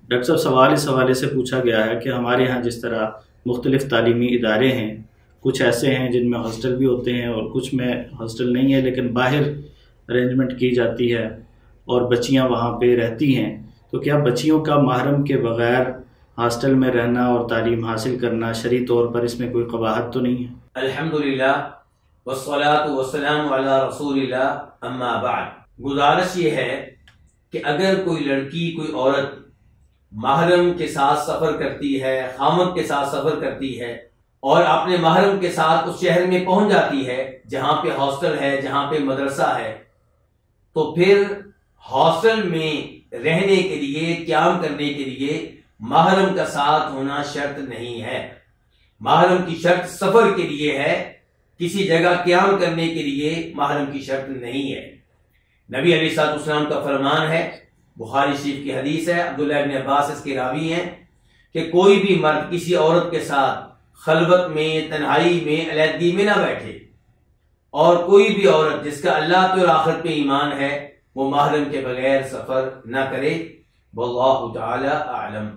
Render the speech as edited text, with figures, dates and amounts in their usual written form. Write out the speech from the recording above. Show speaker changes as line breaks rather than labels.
Doctor صاحب سوال اس حوالے سے پوچھا گیا ہے کہ ہمارے ہاں جس طرح مختلف تعلیمی ادارے ہیں، کچھ ایسے ہیں جن میں ہاسٹل بھی ہوتے ہیں اور کچھ میں ہاسٹل نہیں ہے لیکن باہر ارینجمنٹ کی جاتی ہے اور بچیاں وہاں پہ رہتی ہیں، تو کیا بچیوں کا محرم کے بغیر ہاسٹل میں رہنا اور تعلیم حاصل کرنا شرعی طور پر اس میں کوئی قباحت تو نہیں ہے؟
الحمدللہ والصلاة والسلام علی رسول اللہ، اما بعد۔ گزارش یہ ہے کہ اگر کوئی لڑکی، کوئی عورت محرم کے ساتھ سفر کرتی ہے، خامد کے ساتھ سفر کرتی ہے اور اپنے محرم کے ساتھ اس شہر میں پہنچ جاتی ہے جہاں پہ ہاسٹل ہے، جہاں پہ مدرسہ ہے، تو پھر ہاسٹل میں رہنے کے لیے، قیام کرنے کے لیے محرم کا ساتھ ہونا شرط نہیں ہے۔ محرم کی شرط سفر کے لیے ہے، کسی جگہ قیام کرنے کے لیے محرم کی شرط نہیں ہے۔ نبی علیہ الصلوۃ والسلام کا فرمان ہے، بخاری شریف کی حدیث ہے، عبداللہ ابن عباس اس کے راوی ہیں، کہ کوئی بھی مرد کسی عورت کے ساتھ خلوت میں، تنہائی میں، علیحدگی میں نہ بیٹھے، اور کوئی بھی عورت جس کا اللہ پہ اور آخرت پہ ایمان ہے وہ محرم کے بغیر سفر نہ کرے۔ واللہ تعالی اعلم۔